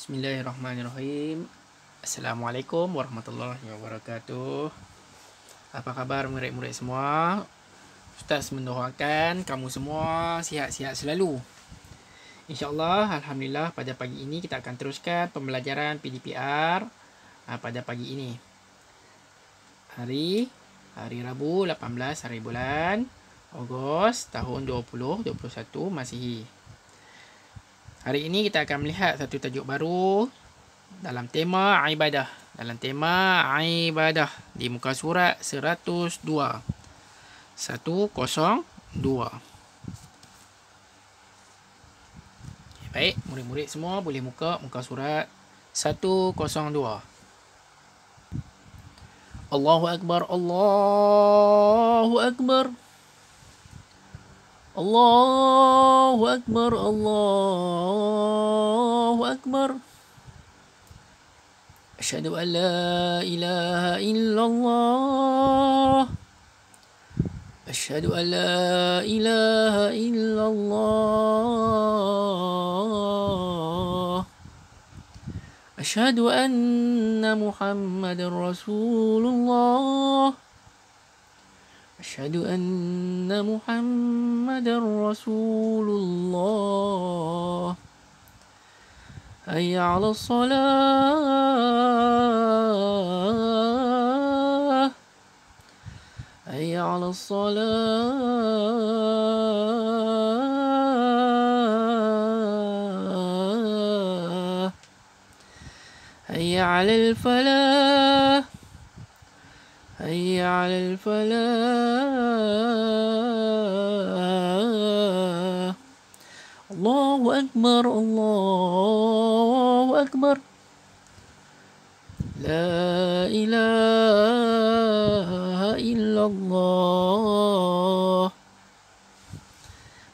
Bismillahirrahmanirrahim. Assalamualaikum warahmatullahi wabarakatuh. Apa khabar murid-murid semua? Ustaz mendoakan kamu semua sihat-sihat selalu. InsyaAllah, Alhamdulillah, pada pagi ini kita akan teruskan pembelajaran PDPR pada pagi ini. Hari Rabu 18 hari bulan Ogos tahun 2021 Masihi. Hari ini kita akan melihat satu tajuk baru dalam tema ibadah. Di muka surat 102. 102. Baik, murid-murid semua boleh muka surat 102. Allahu Akbar, Allahu Akbar. Allahu Akbar, Allahu Akbar. Asyhadu an la ilaha illallah. Asyhadu an la ilaha illallah. Asyhadu anna Muhammadar Rasulullah. Asyhadu anna Muhammadar Rasulullah. Hayya 'alas salah. Hayya 'alas salah. Hayya 'alal falah. Hayya 'alal falah. Allahu Akbar, Allahu Akbar. La ilaha illallah.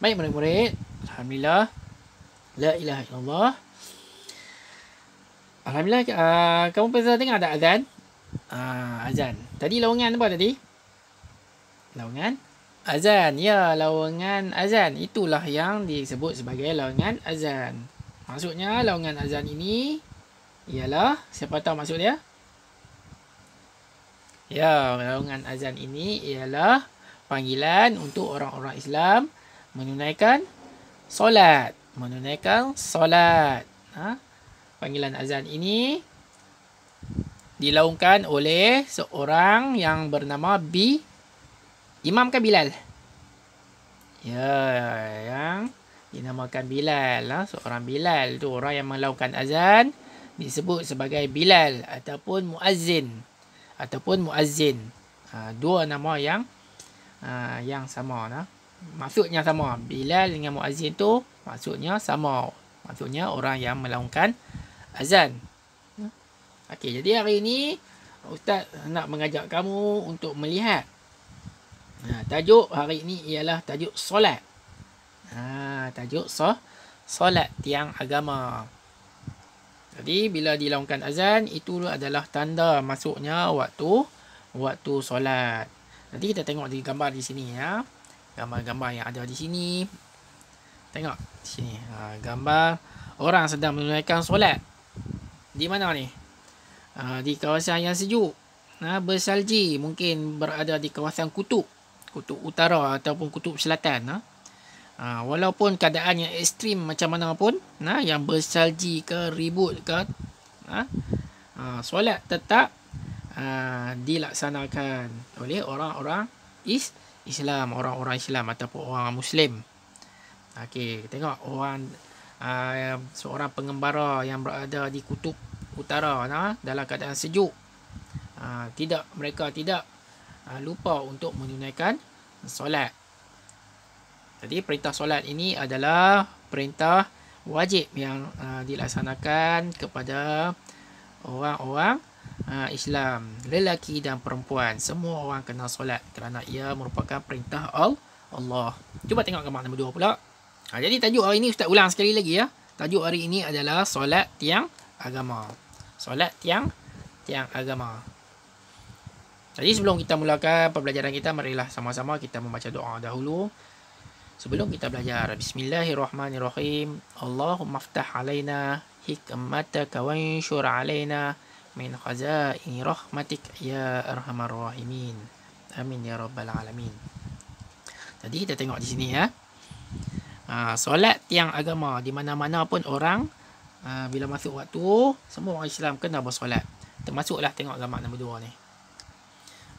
Baik murid-murid, Alhamdulillah, la ilaha illallah. Alhamdulillah, kamu pernah dengar ada azan? Azan. Tadi lawangan apa tadi? Lawangan azan. Ya, lawangan azan. Itulah yang disebut sebagai lawangan azan. Maksudnya lawangan azan ini ialah, siapa tahu maksud dia? Ya, lawangan azan ini ialah panggilan untuk orang-orang Islam menunaikan solat. Panggilan azan ini dilaungkan oleh seorang yang bernama Imam kan Bilal. Ya, yang dinamakan Bilal. Seorang Bilal tu, orang yang melaungkan azan disebut sebagai Bilal ataupun muazzin. Dua nama yang sama. Maksudnya sama. Bilal dengan muazzin tu maksudnya sama. Maksudnya orang yang melaungkan azan. Okey, jadi hari ini Ustaz nak mengajak kamu untuk melihat tajuk hari ini ialah tajuk solat. Tajuk solat tiang agama. Jadi bila dilaungkan azan, itu adalah tanda masuknya waktu solat. Nanti kita tengok di gambar di sini ya. Gambar-gambar yang ada di sini. Tengok di sini. Gambar orang sedang menunaikan solat. Di mana ni? Di kawasan yang sejuk, bersalji, mungkin berada di kawasan kutub utara ataupun kutub selatan. Walaupun keadaan yang ekstrim macam mana pun, yang bersalji ke ribut ke, solat tetap dilaksanakan oleh orang-orang Islam, orang-orang Islam ataupun orang Muslim. Okey, tengok orang seorang pengembara yang berada di kutub utara dalam keadaan sejuk, mereka tidak lupa untuk menunaikan solat. Jadi perintah solat ini adalah perintah wajib yang dilaksanakan kepada orang-orang Islam, lelaki dan perempuan. Semua orang kena solat kerana ia merupakan perintah Allah. Cuba tengok gambar nombor 2 pula. Jadi tajuk hari ini Ustaz ulang sekali lagi ya. Tajuk hari ini adalah solat tiang agama. Solat tiang agama. Jadi sebelum kita mulakan pembelajaran kita, marilah sama-sama kita membaca doa dahulu. Sebelum kita belajar, Bismillahirrahmanirrahim. Allahumma ftah alaina hikmataka wanshur alaina min khazaini rahmatik ya arhamar rahimin. Amin ya rabbal alamin. Jadi kita tengok di sini ya. Solat tiang agama di mana-mana pun orang bila masuk waktu, semua orang Islam kena bersolat. Termasuklah tengok gambar nombor 2 ni.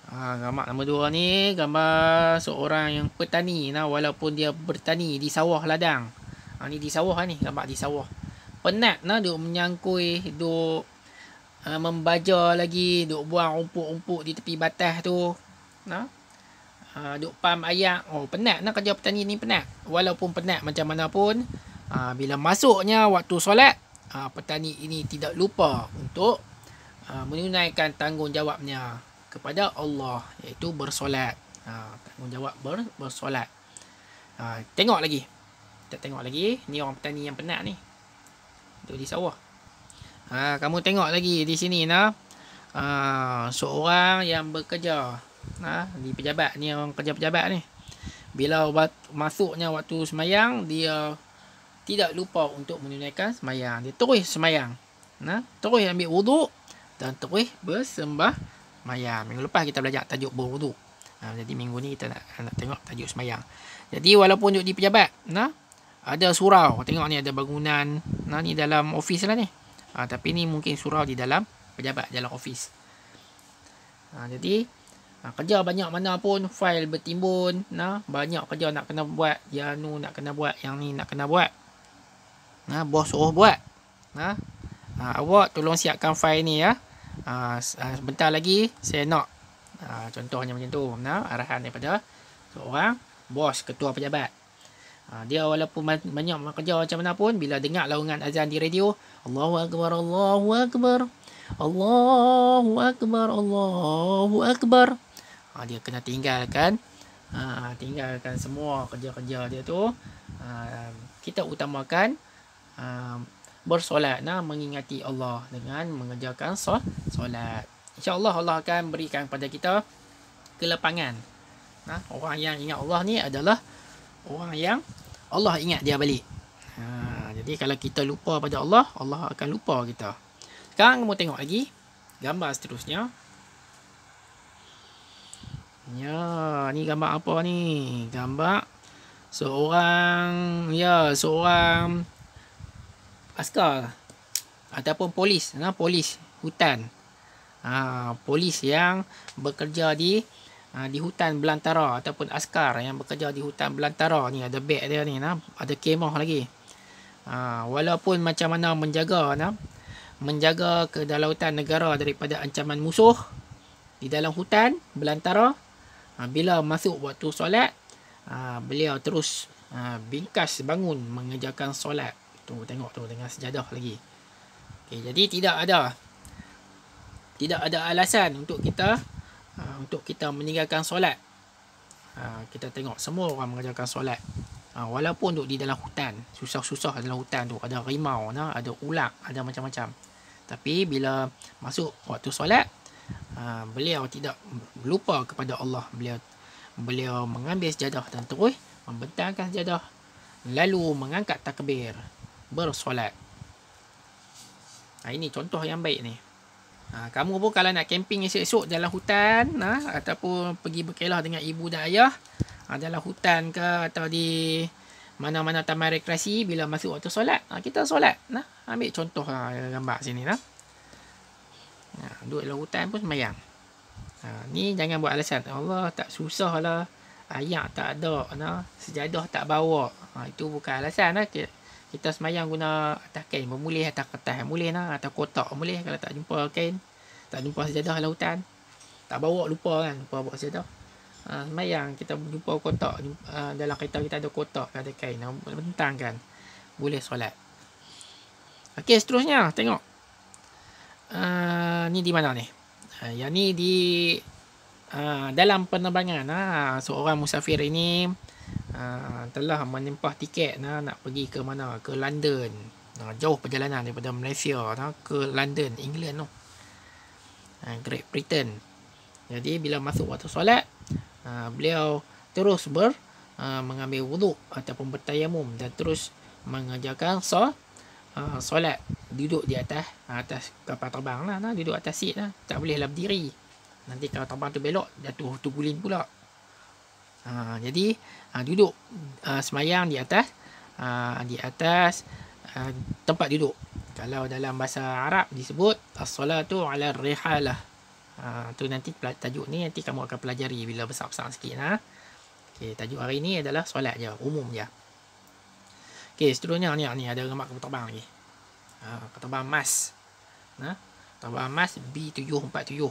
Gambar nombor 2 ni gambar seorang yang petani, walaupun dia bertani di sawah ladang. Ni di sawah ni, gambar di sawah. Penat duk menyangkui, duk membaja lagi, duk buang rumput-rumput di tepi batas tu. Duk pam ayak. Penat kerja petani ni, penat. Walaupun penat macam mana pun, bila masuknya waktu solat, petani ini tidak lupa untuk menunaikan tanggungjawabnya kepada Allah, iaitu bersolat. Tanggungjawab bersolat. Tengok lagi. Kita tengok lagi. Ni orang petani yang penat ni, duduk di sawah. Kamu tengok lagi di sini seorang yang bekerja di pejabat ni, orang kerja pejabat ni. Bila masuknya waktu semayang, dia tidak lupa untuk menunaikan semayang. Dia terus semayang. Terus ambil wuduk dan terus bersembah semayang. Minggu lepas kita belajar tajuk berwuduk. Jadi minggu ni kita nak tengok tajuk semayang. Jadi walaupun duduk di pejabat, ada surau. Tengok ni ada bangunan. Ni dalam ofis lah ni. Tapi ni mungkin surau di dalam pejabat, dalam ofis. Jadi kerja banyak mana pun, fail bertimbun. Banyak kerja nak kena buat. Yang ni nak kena buat, yang ni nak kena buat. Bos suruh buat. Awak tolong siapkan fail ni ya. Sebentar lagi saya nak. Contohnya macam tu. Arahan daripada seorang bos, ketua pejabat. Dia walaupun banyak kerja macam mana pun, bila dengar laungan azan di radio, Allahu Akbar, Allahu Akbar, Allahu Akbar, Allahu Akbar, dia kena tinggalkan semua kerja-kerja dia tu. Kita utamakan bersolat, mengingati Allah dengan mengerjakan solat. InsyaAllah Allah akan berikan kepada kita kelapangan. Orang yang ingat Allah ni adalah orang yang Allah ingat dia balik. Jadi kalau kita lupa pada Allah, Allah akan lupa kita. Sekarang kamu tengok lagi gambar seterusnya. Ya, ni gambar apa ni? Gambar seorang askar ataupun polis, polis hutan. Polis yang bekerja di hutan belantara, ataupun askar yang bekerja di hutan belantara. Ni ada beg dia ni, ada kemah lagi. Walaupun macam mana menjaga kedaulatan negara daripada ancaman musuh di dalam hutan belantara, bila masuk waktu solat, beliau terus bingkas bangun mengerjakan solat. Tengok tu dengan sejadah lagi. Jadi tidak ada alasan untuk kita meninggalkan solat. Kita tengok semua orang mengerjakan solat. Walaupun duduk di dalam hutan, susah-susah dalam hutan tu, ada rimau, ada ular, ada macam-macam. Tapi bila masuk waktu solat, beliau tidak lupa kepada Allah. Beliau mengambil sejadah dan terus membentangkan sejadah, lalu mengangkat takbir, bersolat. Ini contoh yang baik ni. Kamu pun kalau nak camping esok-esok dalam hutan, ataupun pergi berkelah dengan ibu dan ayah dalam hutan ke, atau di mana-mana taman rekreasi, bila masuk waktu solat, kita solat. Ambil contoh gambar sini. Duduk dalam hutan pun sembahyang. Ni jangan buat alasan, Allah tak susah lah, ayat tak ada, sejadah tak bawa. Itu bukan alasan. Kita semayang guna atas kain, boleh atas kertas, boleh atas kotak, boleh. Kalau tak jumpa kain, tak jumpa sejadah dalam hutan, tak bawa, lupa bawa sejadah, semayang kita jumpa kotak, dalam kereta kita ada kotak, ada kain, bentang kan, boleh solat. Okey, seterusnya tengok. Ni di mana ni? Yang ni di dalam penerbangan. Seorang musafir ini telah menempah tiket nak pergi ke mana? Ke London. Jauh perjalanan daripada Malaysia ke London, England tu, Great Britain. Jadi bila masuk waktu solat, beliau terus mengambil wuduk ataupun bertayamum dan terus mengerjakan solat duduk di atas kapal terbang lah, duduk atas seat lah, tak bolehlah berdiri. Nanti kalau terbang tu belok, jatuh terguling pula. Jadi duduk semayang di atas tempat duduk. Kalau dalam bahasa Arab disebut as-salatu ala rihalah. Tu nanti tajuk ni nanti kamu akan pelajari bila besar-besar sikit. Okey, tajuk hari ni adalah solat je, umum je. Okey, seterusnya ni ada gambar kapal terbang lagi. Kapal terbang Mars. Kapal terbang Mars B747.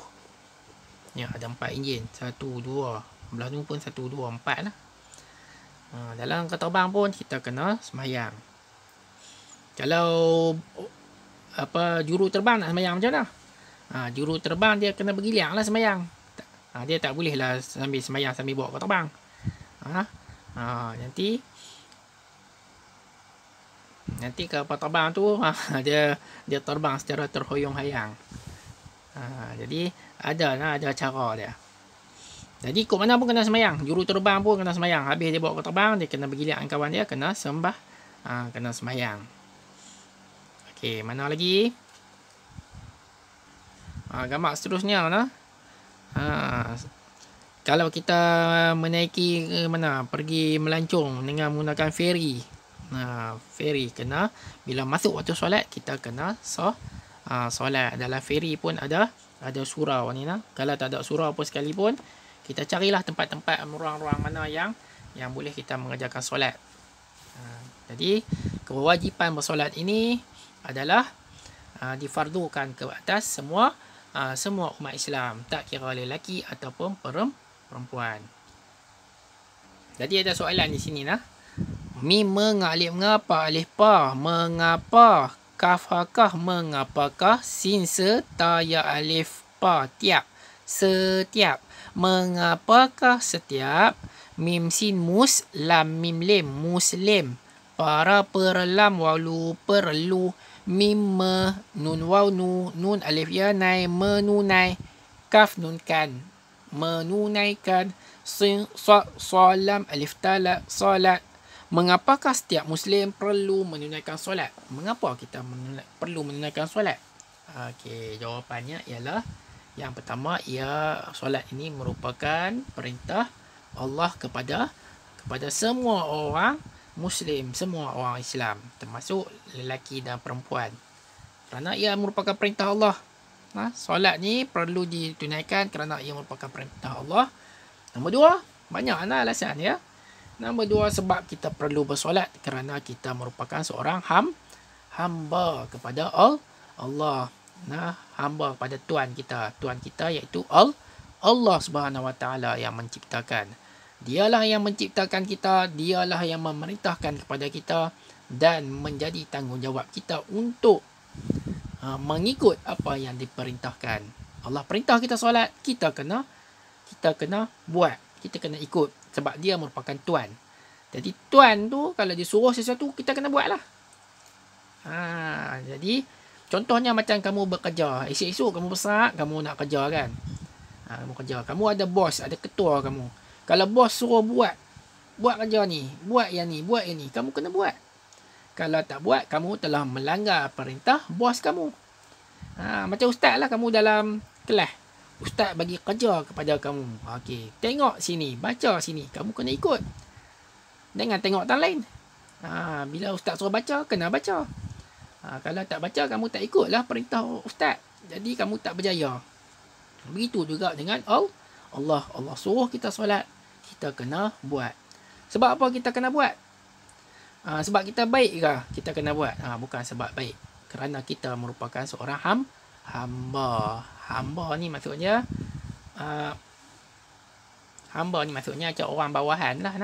Ni ada 4 enjin, 1 2, belah ni pun 1 2 4 lah. Dalam kapal terbang pun kita kena semayang. Kalau juru terbang nak semayang macam mana? Juru terbang dia kena bergiliang lah semayang. Dia tak boleh lah sambil semayang sambil bawa kapal terbang. Nanti kapal terbang tu dia terbang secara terhoyong-hayang. Jadi ada cara dia. Jadi kok mana pun kena semayang. Juru terbang pun kena semayang. Habis dia bawa kapal terbang, dia kena bergiliang kawan dia, kena kena semayang. Okey, mana lagi? Gambar seterusnya kalau kita menaiki pergi melancong dengan menggunakan feri. Feri kena bila masuk waktu solat kita kena solat. Dalam feri pun ada surau ni. Kalau tak ada surau pun sekalipun, kita carilah tempat-tempat ruang-ruang mana yang boleh kita mengerjakan solat. Jadi kewajipan bersolat ini adalah difardukan ke atas semua umat Islam, tak kira lelaki ataupun perempuan. Jadi ada soalan di sini mim mengalif ngapa alif pa mengapa kaf hakah mengapakah sin serta ya alif pa tiap setiap mengapakah setiap mim sin mus lam mim lim muslim para perlam walu perlu mim nun waw nun alif ya nai menunai kaf nun kan menunaikan salam alif tala salat. Mengapakah setiap muslim perlu menunaikan solat? Mengapa kita perlu menunaikan solat? Okey, jawapannya ialah yang pertama, solat ini merupakan perintah Allah kepada semua orang Muslim, semua orang Islam, termasuk lelaki dan perempuan. Kerana ia merupakan perintah Allah. Solat ni perlu ditunaikan kerana ia merupakan perintah Allah. Nombor 2, banyaklah alasan ya. Nombor 2, sebab kita perlu bersolat kerana kita merupakan seorang hamba kepada Allah. Hamba kepada Tuhan kita. Tuhan kita iaitu Allah Subhanahu Wa Taala yang menciptakan. Dialah yang menciptakan kita, dialah yang memerintahkan kepada kita dan menjadi tanggungjawab kita untuk mengikut apa yang diperintahkan. Allah perintah kita solat, kita kena buat, kita kena ikut sebab dia merupakan Tuhan. Jadi Tuhan tu kalau dia suruh sesuatu, kita kena buat lah. Jadi contohnya macam kamu bekerja, esok-esok kamu besar, kamu nak kerja kan. Kamu kerja, kamu ada bos, ada ketua kamu. Kalau bos suruh buat kerja ni, buat yang ni, kamu kena buat. Kalau tak buat, kamu telah melanggar perintah bos kamu. Macam ustaz lah, kamu dalam kelas. Ustaz bagi kerja kepada kamu. Okey, tengok sini, baca sini, kamu kena ikut. Jangan tengok orang lain. Bila ustaz suruh baca, kena baca. Kalau tak baca, kamu tak ikutlah perintah ustaz. Jadi kamu tak berjaya. Begitu juga dengan Allah suruh kita solat, kita kena buat. Sebab apa kita kena buat? Sebab kita baik ke kita kena buat? Bukan sebab baik. Kerana kita merupakan seorang hamba. Hamba ni maksudnya macam orang bawahan lah.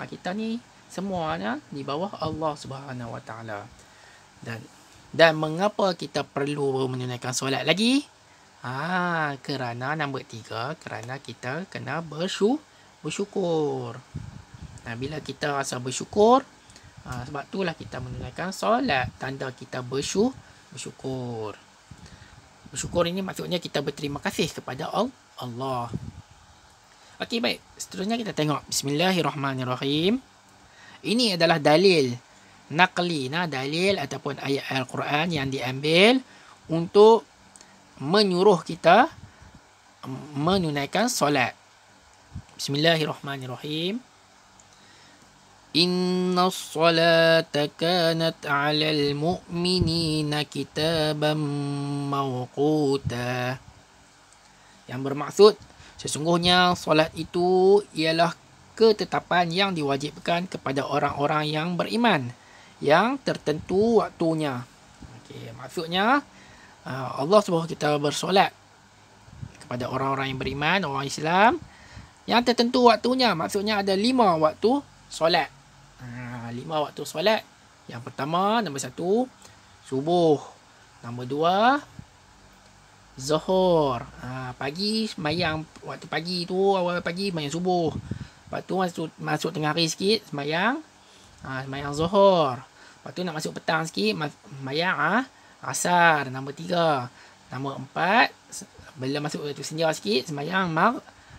Kita ni semuanya di bawah Allah Subhanahu Wa Taala. Dan mengapa kita perlu menunaikan solat lagi? Kerana nombor 3, kerana kita kena bersyukur. Bila kita rasa bersyukur, sebab itulah kita menunaikan solat, tanda kita bersyukur. Bersyukur ini maksudnya kita berterima kasih kepada Allah. Okey, baik. Seterusnya kita tengok Bismillahirrahmanirrahim. Ini adalah dalil naqli, dalil ataupun ayat Al-Quran yang diambil untuk menyuruh kita menunaikan solat. Bismillahirrahmanirrahim. Inna salata kanat 'alal mu'minina kitaban mawquta. Yang bermaksud, sesungguhnya solat itu ialah ketetapan yang diwajibkan kepada orang-orang yang beriman, yang tertentu waktunya. Okey, maksudnya Allah suruh kita bersolat kepada orang-orang yang beriman, orang Islam, yang tertentu waktunya. Maksudnya ada 5 waktu solat. 5 waktu solat. Yang pertama, nombor 1, subuh. Nombor 2, zuhur. Pagi, sembahyang waktu pagi tu, awal pagi sembahyang subuh. Lepas tu masuk tengah hari sikit, sembahyang zuhur. Lepas tu nak masuk petang sikit, sembahyang asar. Nombor 3. Nombor 4, bila masuk waktu senja sikit, sembahyang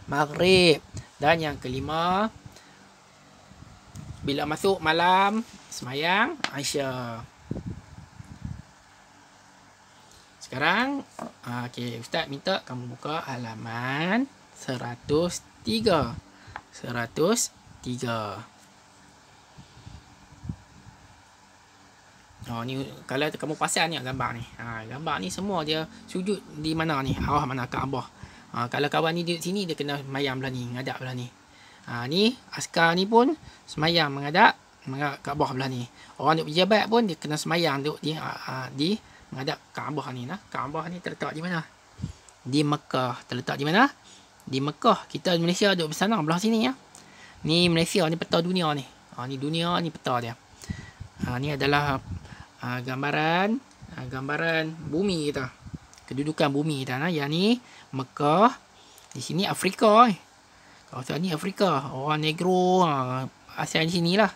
maghrib. Dan yang kelima, bila masuk malam, sembahyang Isya. Sekarang, okey, Ustaz minta kamu buka halaman 103. 103. Ni kalau kamu pasal ni gambar ni. Gambar ni semua dia sujud di mana ni? Arah mana? Kaabah. Kalau kawan ni duduk sini, dia kena sembahyang belah ni, ngadap belah ni. Ni askar ni pun sembahyang menghadap Kaabah belah ni. Orang duduk pejabat pun dia kena sembahyang duduk di menghadap Kaabah ni. Kaabah ni terletak di mana? Di Mekah. Terletak di mana? Di Mekah. Kita Malaysia duduk bersana belah sini ya. Ni Malaysia, ni peta dunia ni. Ni dunia, ni peta dia. Ni adalah gambaran bumi kita. Kedudukan bumi kita. Yang ni Mekah. Di sini Afrika. Kawasan ni Afrika. Orang Negro asal di sini lah.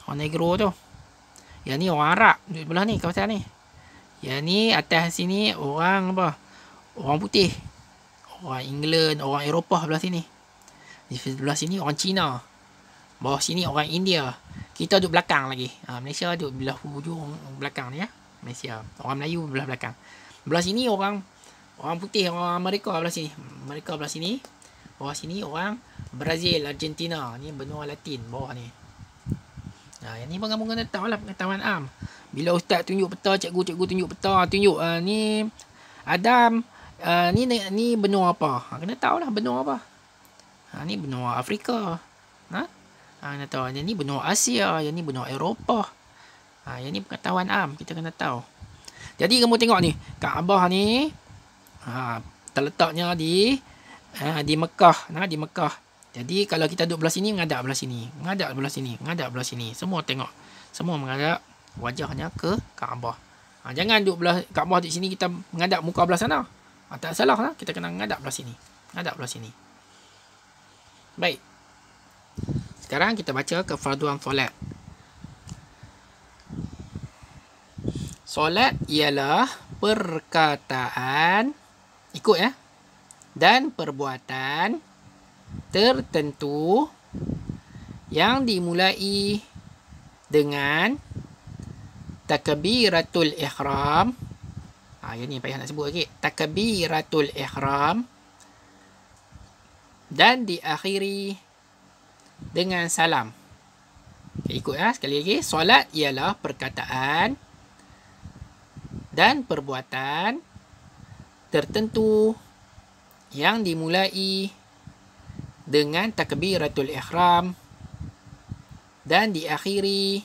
Orang Negro tu. Yang ni orang Arab duduk belah ni, kawasan ni. Yang ni atas sini orang apa? Orang putih. Orang England, orang Eropah belah sini. Di sebelah sini orang Cina. Bawah sini orang India. Kita duduk belakang lagi. Malaysia duduk belah hujung belakang ni ya. Malaysia. Orang Melayu belah belakang. Belah sini orang putih, orang Amerika belah sini. Amerika belah sini. Bawah sini orang Brazil, Argentina. Ni benua Latin bawah ni. Yang ni bunga-bunga tahu lah pengetahuan am. Bila ustaz tunjuk peta, cikgu tunjuk peta, tunjuk ni Adam, ni benua apa? Kena tahu lah benua apa. Ni benua Afrika. Kena tahu. Yang ni benua Asia, yang ni benua Eropah. Yang ni pengetahuan am, kita kena tahu. Jadi kamu tengok ni, Kaabah ni terletaknya di Mekah. Di Mekah. Jadi kalau kita duduk belah sini, menghadap belah sini. Menghadap belah sini. Menghadap belah sini. Semua tengok. Semua menghadap wajahnya ke Kaabah. Jangan duduk belah Kaabah di sini, kita menghadap muka belah sana. Tak salah lah. Kita kena menghadap belah sini. Menghadap belah sini. Baik. Sekarang kita baca kefarduan solat. Solat ialah perkataan, ikut ya, dan perbuatan tertentu yang dimulai dengan takbiratul ihram. Yang ni payah nak sebut lagi. Takbiratul ihram dan diakhiri dengan salam. Ikut ya, sekali lagi. Solat ialah perkataan dan perbuatan tertentu yang dimulai dengan takbiratul ihram dan diakhiri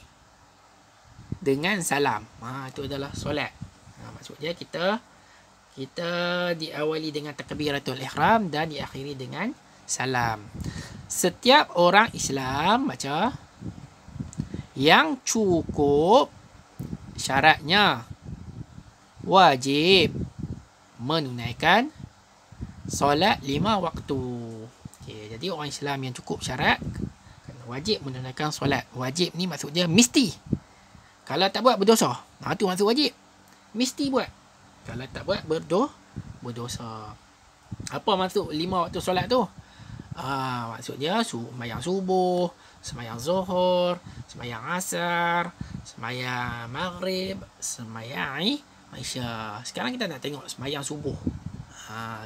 dengan salam. Itu adalah solat. Maksudnya kita diawali dengan takbiratul ihram dan diakhiri dengan salam. Setiap orang Islam baca, yang cukup syaratnya wajib menunaikan solat 5 waktu. Jadi orang Islam yang cukup syarat wajib menunaikan solat. Wajib ni maksud dia mesti. Kalau tak buat berdosa. Itu maksud wajib. Mesti buat. Kalau tak buat berdosa. Apa maksud 5 waktu solat tu? Maksudnya sembahyang subuh, sembahyang zuhur, sembahyang asar, Semayang maghrib, semayang Isya. Sekarang kita nak tengok semayang subuh.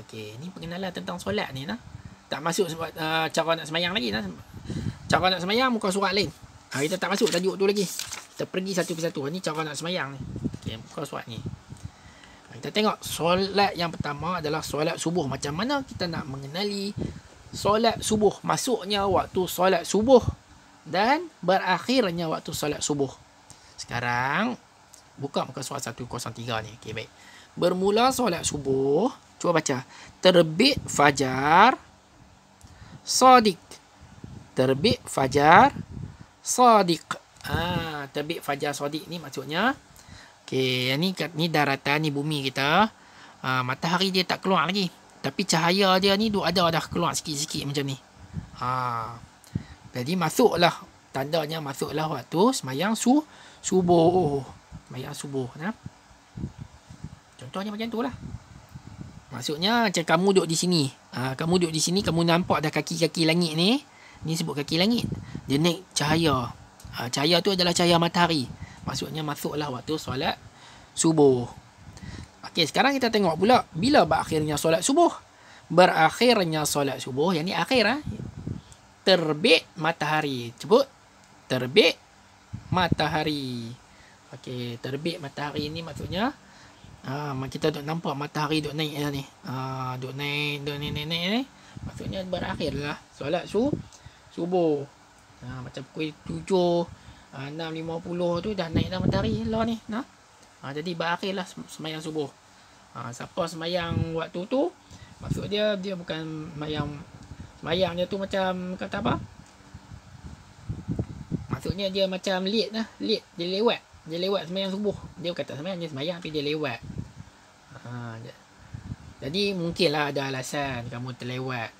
Okey, ni pengenalan tentang solat ni nah. Tak masuk sebab cara nak semayang lagi nah. Cara nak semayang muka surat lain. Kita tak masuk tajuk tu lagi. Kita pergi satu persatu. Ni cara nak semayang ni. Okey, muka surat ni. Kita tengok solat yang pertama adalah solat subuh. Macam mana kita nak mengenali solat subuh? Masuknya waktu solat subuh dan berakhirnya waktu solat subuh. Sekarang buka muka surat 103 ni. Okey, baik. Bermula solat subuh, cuba baca. Terbit fajar sadiq. Terbit fajar sadiq. Terbit fajar sadiq ni maksudnya, okey, ni daratan, ni bumi kita. Matahari dia tak keluar lagi. Tapi cahaya dia ni ada dah keluar sikit-sikit macam ni. Jadi masuklah, tandanya masuklah waktu semayang subuh. Semayang subuh nah. Contohnya macam tu lah. Maksudnya macam kamu duduk di sini. Kamu duduk di sini, kamu nampak dah kaki-kaki langit ni. Ni sebut kaki langit. Dia naik cahaya. Cahaya tu adalah cahaya matahari. Maksudnya masuklah waktu solat subuh. Okey, sekarang kita tengok pula bila berakhirnya solat subuh. Berakhirnya solat subuh, yang ni akhir terbit matahari. Sebut terbit matahari. Okey, terbit matahari ni maksudnya kita duk nampak matahari duk naik ni. Duk naik ni. Maksudnya berakhirlah solat subuh. Macam pukul 7, 6.50 tu dah naik dah matahari lah ni. Jadi berakhirlah semayang subuh. Siapa semayang waktu tu, maksud dia bukan semayang dia tu macam kata apa? Maksudnya dia macam late lah. Late, dia lewat semayang subuh. Dia kata semayang, dia semayang tapi dia lewat. Jadi mungkinlah ada alasan kamu terlewat.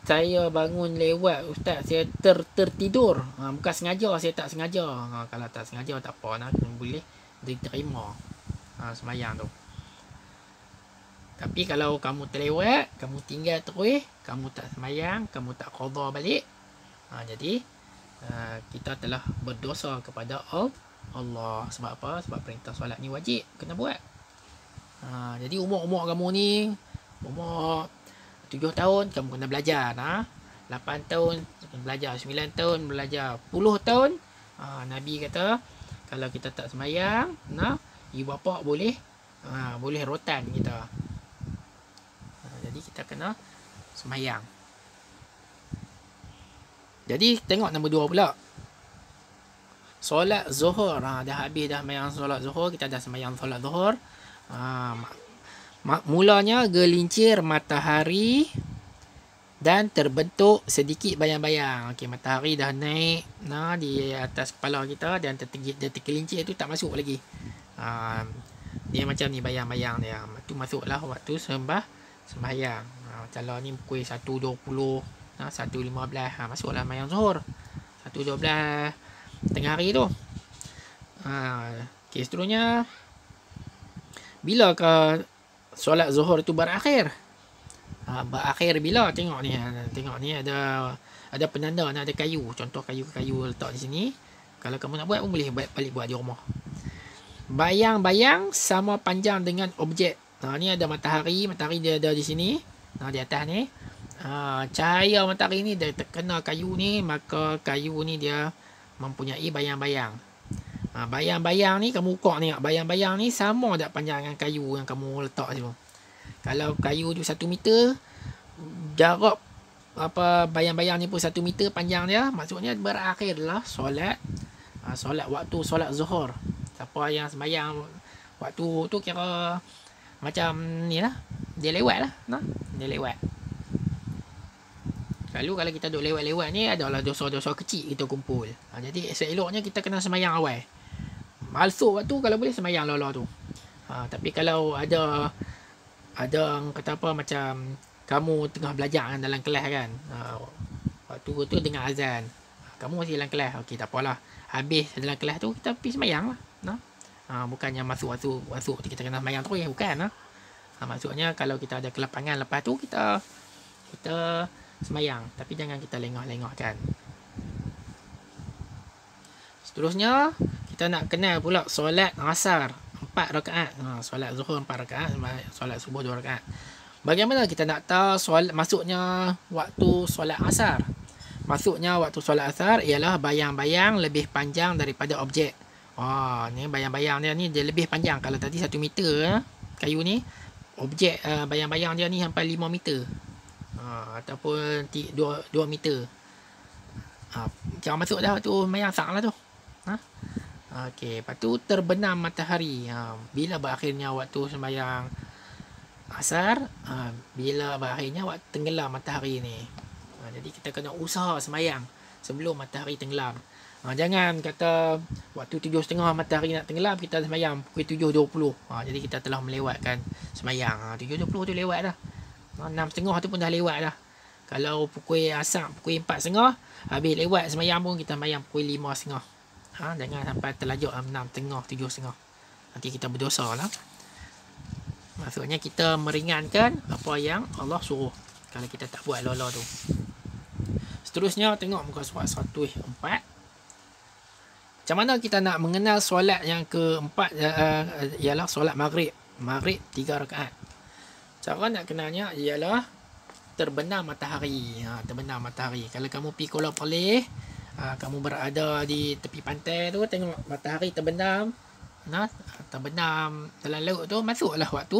Saya bangun lewat, ustaz, saya tertidur. Bukan sengaja, saya tak sengaja. Kalau tak sengaja tak apa, boleh diterima semayang tu. Tapi kalau kamu terlewat, kamu tinggal terus, kamu tak semayang, kamu tak qada balik, jadi kita telah berdosa kepada Allah. Sebab apa? Sebab perintah solat ni wajib, kena buat. Jadi umur kamu ni, umur 7 tahun kamu kena belajar. 8 tahun belajar, 9 tahun belajar, 10 tahun Nabi kata kalau kita tak semayang, ibu bapa boleh rotan kita. Jadi kita kena semayang. Jadi tengok nombor 2 pula. Solat zuhur. Dah habis dah semayang solat zuhur, kita dah semayang solat zuhur. Mulanya gelincir matahari dan terbentuk sedikit bayang-bayang. Okey, matahari dah naik di atas kepala kita dan dia tergelincir tu tak masuk lagi. Dia macam ni bayang-bayang dia. Tu masuklah waktu sembahyang. Kalau ni pukul 1.20, 1.15, masuklah sembahyang zuhur. 1.12 tengah hari tu. Okey, seterusnya bila ke solat zuhur itu berakhir? Berakhir bila? Tengok ni ada penanda, ada kayu. Contoh kayu letak di sini. Kalau kamu nak buat pun boleh balik buat di rumah. Bayang-bayang sama panjang dengan objek. Ni ada matahari dia ada di sini. Di atas ni. Cahaya matahari ni dia terkena kayu ni, maka kayu ni dia mempunyai bayang-bayang. Bayang-bayang ni kamu ukur ni, bayang-bayang ni sama tak panjang dengan kayu yang kamu letak tu. Kalau kayu tu 1 meter, jarak bayang-bayang ni pun 1 meter panjang dia, maksudnya berakhirlah solat waktu solat zuhur. Siapa yang sembahyang waktu tu kira macam ni lah, dia lewat lah. Dia lewat. Kalau kita duk lewat-lewat ni adalah dosa-dosa kecil kita kumpul. Jadi seeloknya kita kena sembahyang awal. Masuk waktu kalau boleh sembahyang lala tu. Tapi kalau ada kata apa, macam kamu tengah belajar dalam kelas kan. Waktu tu dengar azan. Kamu masih dalam kelas. Okey, tak apalah. Habis dalam kelas tu kita pergi sembahyang lah. Bukannya masuk kita kena sembahyang terus, bukan. Maksudnya kalau kita ada kelapangan lepas tu kita sembahyang, tapi jangan kita lengah-lengahkan. Seterusnya, kita nak kenal pula solat asar 4 rakaat. Solat zuhur 4 rakaat, solat subuh 2 rakaat. Bagaimana kita nak tahu masuknya waktu solat asar? Masuknya waktu solat asar ialah bayang-bayang lebih panjang daripada objek. Ni bayang-bayang dia lebih panjang. Kalau tadi 1 meter kayu ni, objek bayang-bayang dia ni sampai 5 meter. Ataupun 2 meter. Jangan masuk dah waktu mayang asar lah tu. Okey, lepas tu terbenam matahari. Bila berakhirnya waktu sembahyang asar? Bila berakhirnya waktu tenggelam matahari ni. Jadi kita kena usaha sembahyang sebelum matahari tenggelam. Jangan kata waktu 7.30 matahari nak tenggelam, kita sembahyang pukul 7.20. Jadi kita telah melewatkan sembahyang. 7.20 tu lewat dah. 6.30 tu pun dah lewat dah. Kalau pukul asar, pukul 4.30, habis lewat sembahyang pun kita sembahyang pukul 5.30. Jangan sampai terlajak 6.30, 7.30. Nanti kita berdosa lah. Maksudnya kita meringankan apa yang Allah suruh. Kalau kita tak buat lola tu. Seterusnya tengok muka surat 104. Macam mana kita nak mengenal solat yang keempat ialah solat maghrib. Maghrib 3 rakaat. Cara nak kenalnya ialah terbenam matahari. Terbenam matahari. Kalau kamu pergi Kuala Perlis, kamu berada di tepi pantai tu, tengok matahari terbenam, terbenam dalam laut tu, masuklah waktu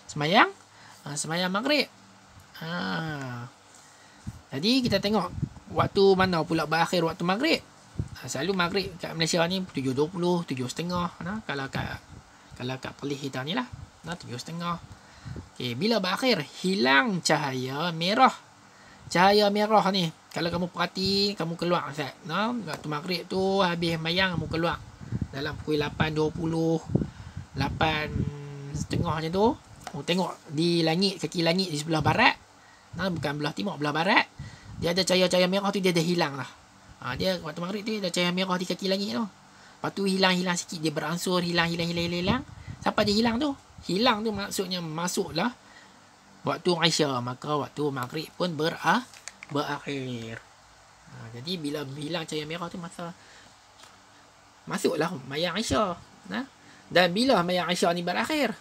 sembahyang maghrib. Jadi kita tengok waktu mana pula berakhir waktu maghrib. Selalu maghrib kat Malaysia ni 7.20, 7.30. Kalau kat Perlis kita ni lah 7.30. Okay, bila berakhir, hilang cahaya merah. Cahaya merah ni, kalau kamu perhati, kamu keluar waktu maghrib tu, habis mayang kamu keluar dalam pukul 8.20, 8.30 macam tu. Tengok di langit, kaki langit di sebelah barat, bukan belah timur, belah barat, dia ada cahaya-cahaya merah tu, dia dah hilang lah. Dia waktu maghrib tu ada cahaya merah di kaki langit tu. Lepas tu hilang sikit, dia beransur hilang. Sampai dia hilang tu maksudnya masuklah waktu Aisyah. Maka waktu maghrib pun berakhir. Jadi bila hilang cahaya merah tu, masuklah mayang Aisyah. Dan bila mayang Aisyah ni berakhir?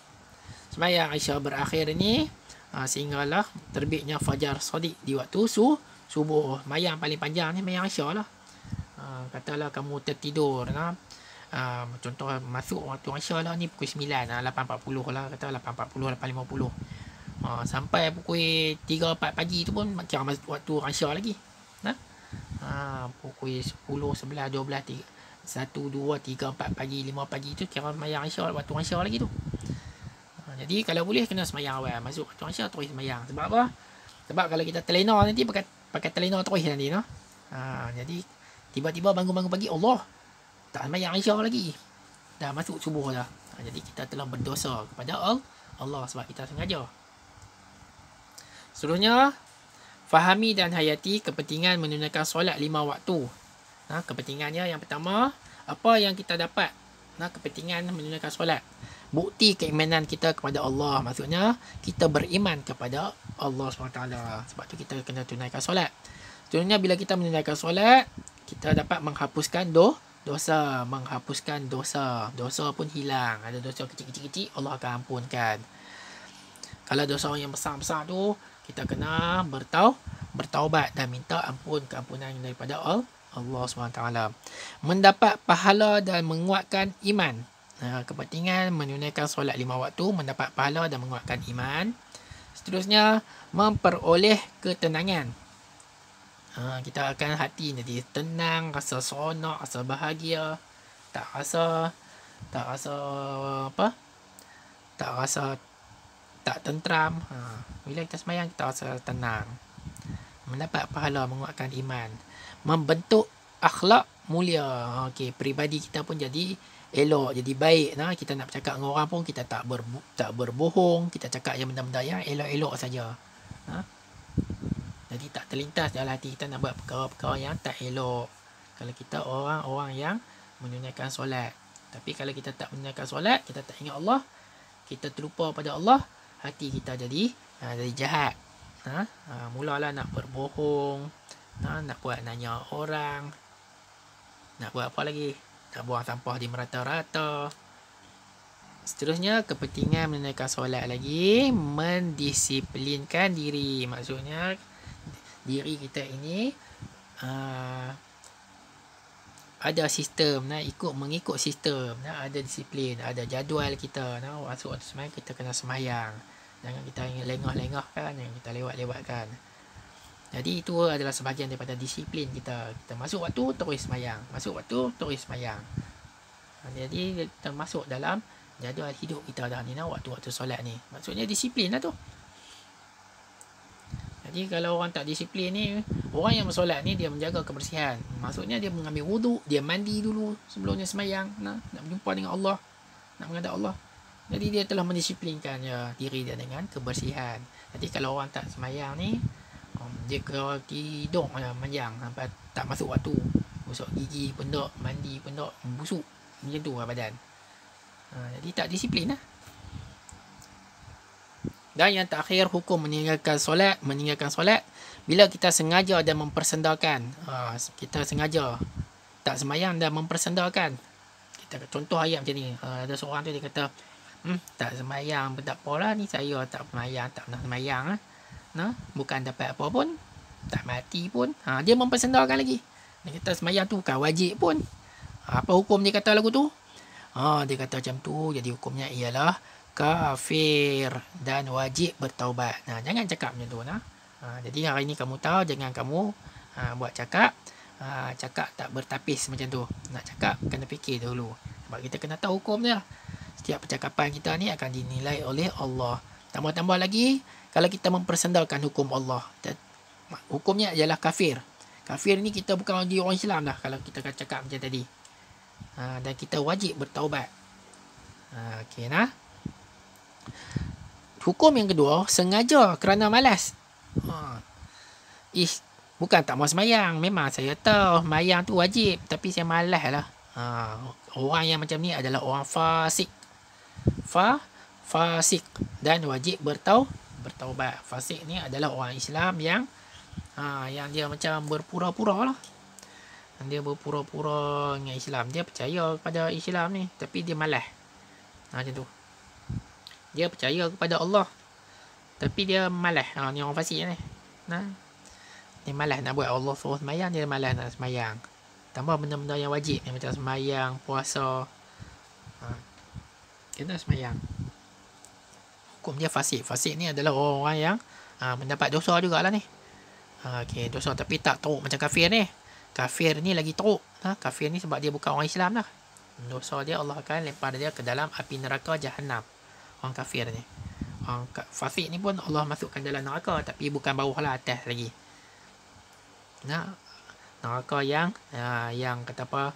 Sembahyang Aisyah berakhir ni sehinggalah terbitnya fajar shadiq di waktu subuh. Mayang paling panjang ni mayang Aisyah lah. Katalah kamu tertidur, contoh masuk waktu Aisyah lah ni pukul 9, 8.40 lah, kata 8.40, 8.50. Sampai pukul 3-4 pagi tu pun macam waktu Aisyah lagi. Pukul 10, 11, 12, 1, 2, 3, 4 pagi, 5 pagi tu kira mayang Aisyah, waktu Aisyah lagi tu. Jadi kalau boleh kena semayang awal, masuk waktu Aisyah terus semayang. Sebab apa? Sebab kalau kita terlena nanti pakai terlena terus nanti. Jadi tiba-tiba bangun pagi, Allah, tak semayang Aisyah lagi, dah masuk subuh dah. Jadi kita telah berdosa kepada Allah sebab kita sengaja. Seterusnya, fahami dan hayati kepentingan menunaikan solat 5 waktu. Kepentingannya yang pertama, apa yang kita dapat? Kepentingan menunaikan solat. Bukti keimanan kita kepada Allah. Maksudnya, kita beriman kepada Allah SWT. Sebab tu kita kena tunaikan solat. Seterusnya, bila kita menunaikan solat, kita dapat menghapuskan dosa. Menghapuskan dosa. Dosa pun hilang. Ada dosa kecil-kecil, Allah akan ampunkan. Kalau dosa yang besar-besar tu, kita kena bertaubat dan minta keampunan daripada Allah SWT. Mendapat pahala dan menguatkan iman. Kepentingan menunaikan solat 5 waktu, mendapat pahala dan menguatkan iman. Seterusnya, memperoleh ketenangan. Kita akan hati nanti tenang, rasa seronok, rasa bahagia, tak rasa tak tentram. Bila kita sembahyang, kita rasa tenang. Mendapat pahala, menguatkan iman. Membentuk akhlak mulia. Peribadi kita pun jadi elok, jadi baik. Kita nak bercakap dengan orang pun kita tak berbohong, kita cakap yang benda-benda yang elok-elok saja. Jadi tak terlintas dalam hati kita nak buat perkara-perkara yang tak elok. Kalau kita orang-orang yang menunaikan solat. Tapi kalau kita tak menunaikan solat, kita tak ingat Allah, kita terlupa pada Allah, hati kita jadi jahat. Mulalah nak berbohong, nak buat nanya orang, nak buat apa lagi, Tak buang sampah di merata-rata. Seterusnya, kepentingan menunaikan solat lagi, mendisiplinkan diri. Maksudnya, diri kita ini ada sistem, mengikut sistem, ada disiplin, ada jadual kita. Masuk waktu semayang, kita kena semayang. Jangan kita lengah-lengah kan, jangan kita lewat-lewatkan. Jadi itu adalah sebahagian daripada disiplin kita. Kita masuk waktu, terus semayang. Masuk waktu, terus semayang. Jadi termasuk dalam jadual hidup kita dah ni, waktu-waktu solat ni. Maksudnya disiplin lah tu. Jadi kalau orang tak disiplin ni, orang yang bersolat ni dia menjaga kebersihan. Maksudnya dia mengambil wuduk, dia mandi dulu sebelumnya semayang, nak berjumpa dengan Allah, nak menghadap Allah. Jadi dia telah mendisiplinkan diri dia dengan kebersihan. Jadi kalau orang tak semayang ni, dia kalau tidur manjang sampai tak masuk waktu, gosok gigi pun tak, mandi pun tak, busuk macam tu lah badan. Jadi tak disiplin lah. Dan yang terakhir, hukum meninggalkan solat. Bila kita sengaja dan mempersendakan, kita sengaja tak semayang dan mempersendakan. Kita contoh ayat macam ni, ada seorang tu dia kata, tak semayang pun tak apalah, ni saya tak semayang, tak pernah semayang, bukan dapat apa pun, tak mati pun. Dia mempersendakan lagi. Dia kata semayang tu bukan wajib pun. Apa hukum dia kata lagu tu? Dia kata macam tu. Jadi hukumnya ialah kafir dan wajib bertaubat. Jangan cakap macam tu. Jadi hari ni kamu tahu, jangan kamu buat cakap tak bertapis macam tu. Nak cakap kena fikir dulu. Sebab kita kena tahu hukum dia. Setiap percakapan kita ni akan dinilai oleh Allah. Tambah-tambah lagi, kalau kita mempersendakan hukum Allah, hukumnya ialah kafir. Kafir ni kita bukan di orang Islam dah kalau kita cakap macam tadi. Dan kita wajib bertaubat. Okey nah. Hukum yang kedua, sengaja kerana malas. Bukan tak mau semayang. Memang saya tahu semayang tu wajib, tapi saya malas lah. Orang yang macam ni adalah orang fasik. Fasik dan wajib bertaubat. Fasik ni adalah orang Islam yang dia macam berpura-pura lah. Dia berpura-pura dengan Islam. Dia percaya kepada Islam ni, tapi dia malas. Macam tu. Dia percaya kepada Allah, tapi dia malas. Ni orang fasik ni. Dia malas nak buat. Allah suruh semayang, dia malas nak semayang. Tambah benda-benda yang wajib ni, macam semayang, puasa, kena semayang. Hukum dia fasik. Fasik ni adalah orang-orang yang mendapat dosa jugalah ni. Dosa tapi tak teruk macam kafir ni. Kafir ni lagi teruk. Kafir ni sebab dia bukan orang Islam lah. Dosa dia Allah akan lempar dia ke dalam api neraka Jahannam. Orang kafir ni. Orang fasik ni pun Allah masukkan dalam neraka, tapi bukan bawah lah, atas lagi. Neraka yang kata apa,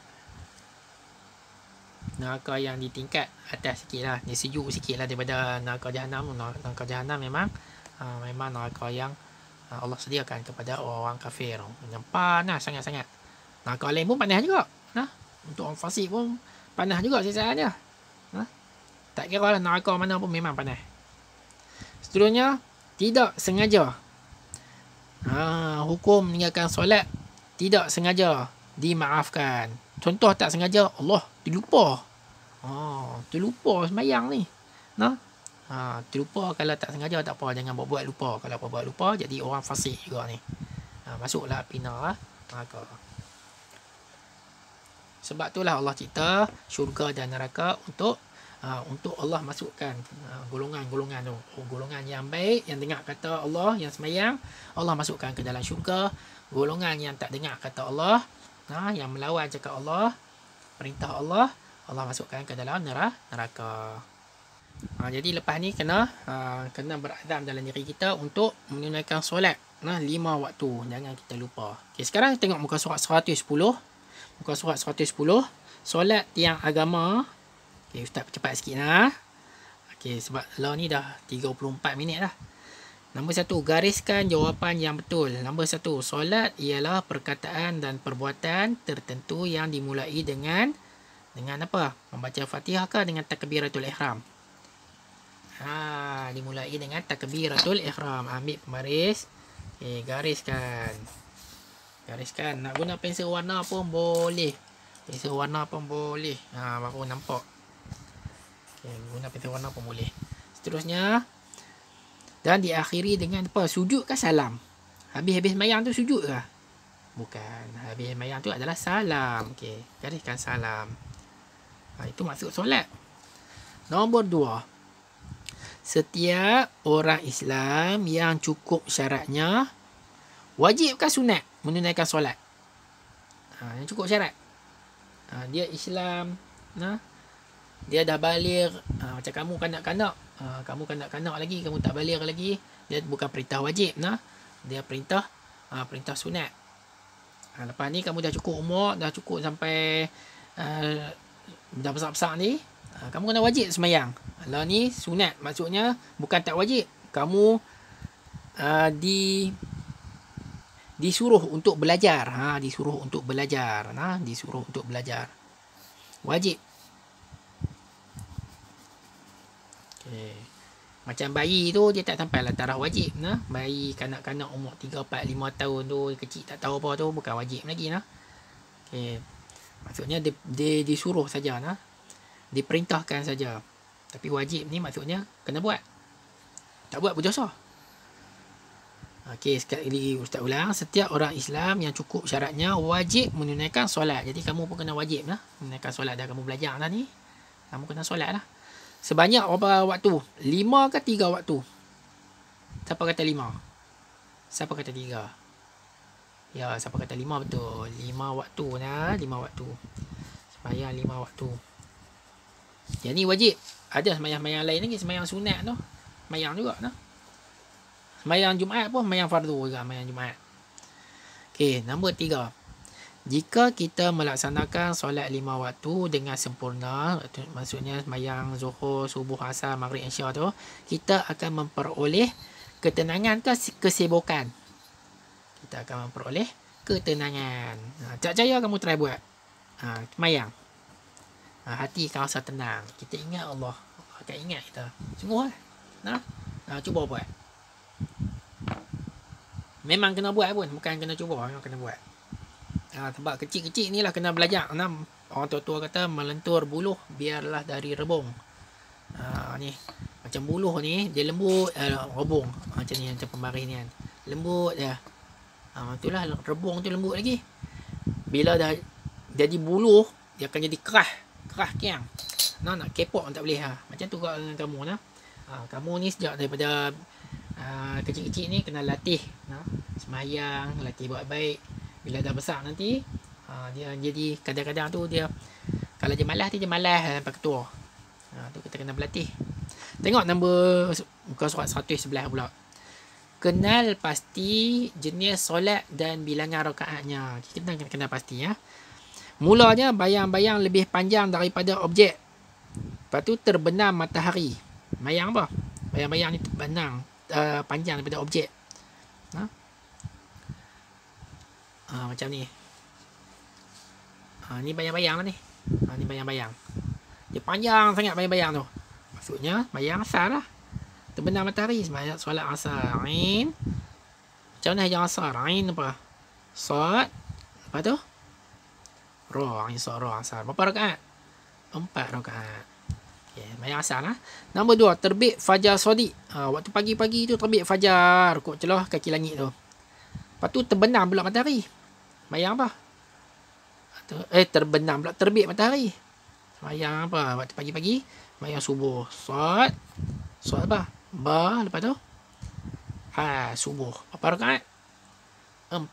neraka yang di tingkat atas sikit lah. Dia sejuk sikit lah daripada neraka Jahannam. Neraka Jahannam memang neraka yang Allah sediakan kepada orang kafir. Yang panas sangat-sangat. Neraka lain pun panas juga. Untuk orang fasik pun panas juga sisanya. Tak kira lah neraka mana pun memang panas. Seterusnya, tidak sengaja. Hukum meninggalkan solat tidak sengaja dimaafkan. Contoh tak sengaja, Allah terlupa. Terlupa semayang ni. Terlupa. Kalau tak sengaja tak apa, jangan buat lupa. Kalau buat lupa, jadi orang fasik juga ni. Masuklah api neraka. Sebab itulah Allah cipta syurga dan neraka untuk Allah masukkan golongan-golongan tu. Golongan yang baik, yang dengar kata Allah, yang semayang, Allah masukkan ke dalam syurga. Golongan yang tak dengar kata Allah, yang melawan cakap Allah, perintah Allah, Allah masukkan ke dalam neraka. Jadi lepas ni kena berazam dalam diri kita untuk menunaikan solat 5 waktu. Jangan kita lupa. Sekarang tengok muka surat 110. Muka surat 110. Solat tiang agama. Ustaz cepat sikit lah. Sebab lah ni dah 34 minit dah. Nombor 1, gariskan jawapan yang betul. Nombor 1, solat ialah perkataan dan perbuatan tertentu yang dimulai dengan apa? Membaca Fatihah ke dengan takbiratul ihram? Dimulai dengan takbiratul ihram. Ambil pembaris. Gariskan. Nak guna pensel warna pun boleh. Pensel warna pun boleh. Baru nampak. Okay, guna pensel warna pun boleh. Seterusnya. Dan diakhiri dengan apa? Sujud ke salam? Habis-habis mayang tu sujud ke? Bukan. Habis mayang tu adalah salam. Okay. Gariskan salam. Itu maksud solat. Nombor 2. Setiap orang Islam yang cukup syaratnya, wajib ke sunat menunaikan solat? Yang cukup syarat. Dia Islam. Dia dah baligh. Macam kamu kanak-kanak. Kamu kanak-kanak lagi. Kamu tak baligh lagi. Dia bukan perintah wajib. Dia perintah sunat. Lepas ni kamu dah cukup umur. Dah cukup sampai dah besar-besar ni. Kamu kena wajib semayang. Kalau ni sunat. Maksudnya bukan tak wajib. Kamu disuruh untuk belajar. Disuruh untuk belajar. Disuruh untuk belajar. Wajib. Okay. Macam bayi tu dia tak sampai lah taraf wajib. Bayi kanak-kanak umur 3, 4, 5 tahun tu kecil tak tahu apa tu bukan wajib lagi. Okay. Maksudnya dia disuruh saja. Diperintahkan saja. Tapi wajib ni maksudnya kena buat. Tak buat berdosa. Okey, sekali lagi Ustaz ulang. Setiap orang Islam yang cukup syaratnya wajib menunaikan solat. Jadi kamu pun kena wajib menunaikan solat. Dah kamu belajar dah ni. Kamu kena solat lah. Sebanyak berapa waktu? 5 ke 3 waktu? Siapa kata 5? Siapa kata 3? Ya, siapa kata 5 betul. 5 waktu 5 waktu. Sembahyang 5 waktu. Yang ni wajib. Ada sembahyang-sembahyang lain lagi. Sembahyang sunat tu. Sembahyang juga. Sembahyang Jumaat pun sembahyang fardu juga. Sembahyang Jumaat. Okey, nombor 3. Jika kita melaksanakan solat 5 waktu dengan sempurna, maksudnya sembahyang Zuhur, Subuh, Asar, Maghrib, Isya tu, kita akan memperoleh ketenangan ke kesibukan? Kita akan memperoleh ketenangan. Tak percaya kamu try buat. Sembahyang. Hati akan rasa tenang. Kita ingat Allah. Akan ingat kita. Sungguh lah. Cuba buat. Memang kena buat pun. Bukan kena cuba. Memang kena buat. Sebab kecil-kecil ni lah kena belajar. Orang tua-tua kata melentur buluh biarlah dari rebung. Ni. Macam buluh ni. Dia lembut. Rebung. Macam ni. Macam pembaris ni kan. Lembut je. Itulah rebung tu lembut lagi. Bila dah jadi buluh. Dia akan jadi kerah. Kerah kiang. Nak kepok tak boleh. Macam tu kalau dengan kamu. Kamu ni sejak daripada kecil-kecil ni kena latih. Semayang. Latih buat baik. Bila dah besar nanti. Dia jadi kadang-kadang tu dia. Kalau dia malas dia malas sampai ketua. Tu kita kena berlatih. Tengok nombor muka surat 111 pula. Kenal pasti jenis solat dan bilangan rakaatnya. Kita kena pasti Mulanya bayang-bayang lebih panjang daripada objek. Lepas tu terbenam matahari. Bayang apa? Bayang-bayang ni terbenam panjang daripada objek. Macam ni. Ni bayang-bayang lah ni. Ni bayang-bayang. Dia panjang sangat bayang-bayang tu. Maksudnya bayang asar lah. Terbenam matahari. Solat asar. Ain. Macam mana hijau asar? Ain apa? Sod. Lepas tu? Ra. Ain sod ra asar. Berapa rakaat? 4 rakaat. Okay, bayang asar lah. Nombor 2. Terbit fajar sodik. Waktu pagi-pagi tu terbit fajar. Kok celah kaki langit tu. Lepas tu terbenam pula matahari. Bayang apa? Terbenam pula terbit matahari. Bayang apa? Waktu pagi-pagi. Bayang subuh. Sod. Sod apa? Ba. Lepas tu? Subuh. Berapa rakaat? 4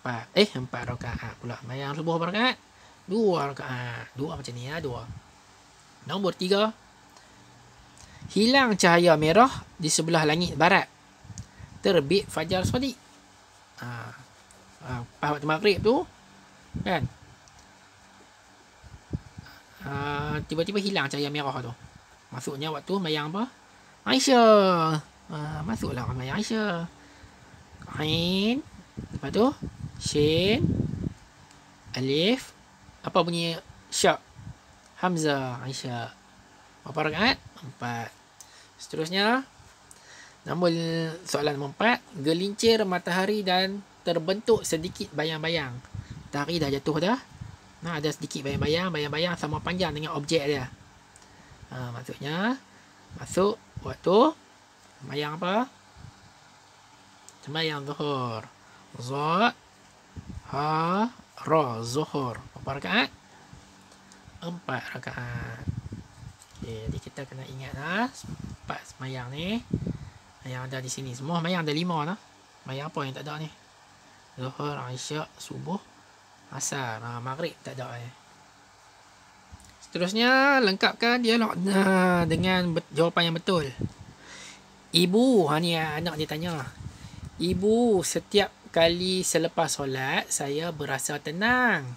rakaat pula. Bayang subuh berapa rakaat? 2 rakaat. 2 macam ni 2. Nombor 3. Hilang cahaya merah di sebelah langit barat. Terbit fajar sodik. Pas waktu maghrib tu kan, tiba-tiba hilang cahaya merah tu. Maksudnya waktu mayang apa? Aisyah. Masuklah mayang Aisyah. Ain. Lepas tu Shin. Alif. Apa bunyi syak? Hamzah. Aisyah. Berapa rakaat? 4. Seterusnya nombor soalan nombor 4. Gelincir matahari dan terbentuk sedikit bayang-bayang. Matahari dah jatuh dah. Nah, ada sedikit bayang-bayang sama panjang dengan objek dia. Maksudnya masuk waktu sembahyang apa? Sembahyang zuhur. Zat ha ra zuhur. Berapa rakaat? 4 rakaat. Okay, jadi kita kena ingat lah 4 sembahyang ni yang ada di sini. Semua sembahyang ada 5 lah. Sembahyang apa yang tak ada ni? Zuhur, Isyak, subuh, asar, maghrib tak ada Seterusnya lengkapkan dialog dengan jawapan yang betul. Ibu, ni anak dia tanya. Ibu, setiap kali selepas solat saya berasa tenang.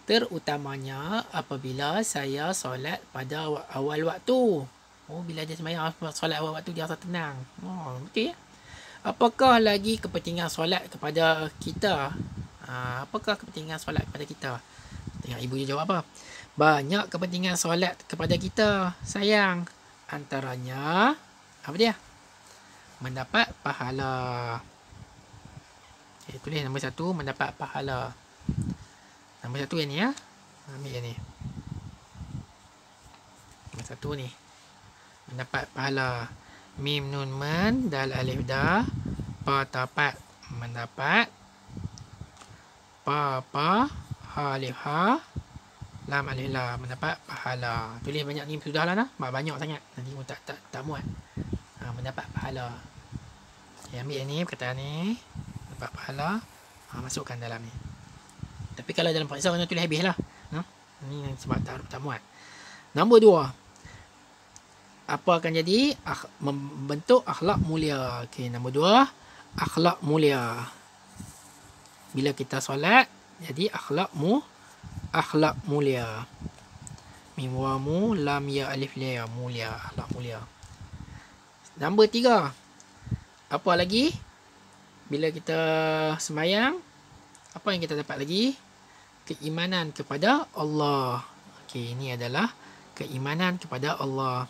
Terutamanya apabila saya solat pada awal waktu. Bila dia sembahyang solat awal waktu dia rasa tenang. Betul ya? Apakah lagi kepentingan solat kepada kita? Apakah kepentingan solat kepada kita? Tengok ibu dia jawab apa. Banyak kepentingan solat kepada kita, sayang. Antaranya, apa dia? Mendapat pahala. Okay, tulis nombor 1, mendapat pahala. Nombor 1 yang ni ya. Ambil yang ni. Nombor 1 ni. Mendapat pahala. Mim nun men dal alif da pa tapat mendapat pa ha alif ha lam alif la mendapat pahala. Tulis banyak ni sudahlah nah. Banyak sangat. Nanti pun tak muat. Mendapat pahala. Ambil yang ni perkataan ni. Mendapat pahala. Masukkan dalam ni. Tapi kalau dalam paksa kena tulis habis lah. Ni sebab tak muat. Nombor 2. Apa akan jadi? Membentuk akhlak mulia. Okey, nombor 2. Akhlak mulia. Bila kita solat, jadi akhlak mulia. Mim wa mu lam ya alif la mulia. Akhlak mulia. Nombor 3. Apa lagi? Bila kita sembahyang, apa yang kita dapat lagi? Keimanan kepada Allah. Okey, ini adalah keimanan kepada Allah.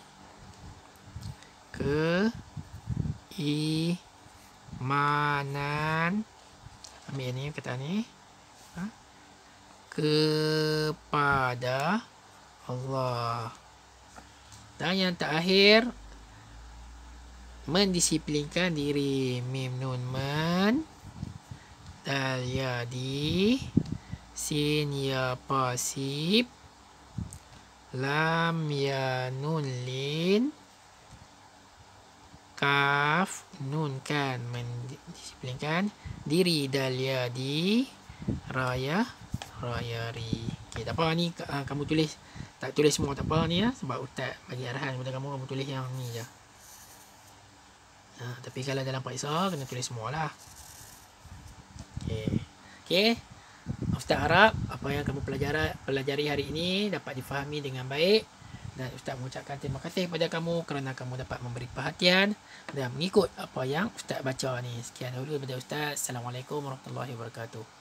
Keimanan. Ambil ni kata ni. Kepada Allah. Dan yang terakhir, mendisiplinkan diri. Mim nun men dal ya di sin ya pasif lam ya nun lin kaf nun kan, mendisiplinkan diri dal ya di raya ri. Okey, tak apa ni kamu tulis, tak tulis semua tak apa ni ya, sebab ustaz bagi arahan kepada kamu tulis yang ni je. Tapi kalau dalam periksa kena tulis semualah. Okey. Ustaz harap apa yang kamu pelajari hari ini dapat difahami dengan baik. Dan Ustaz mengucapkan terima kasih kepada kamu kerana kamu dapat memberi perhatian dan mengikut apa yang Ustaz baca ni. Sekian dahulu daripada Ustaz. Assalamualaikum warahmatullahi wabarakatuh.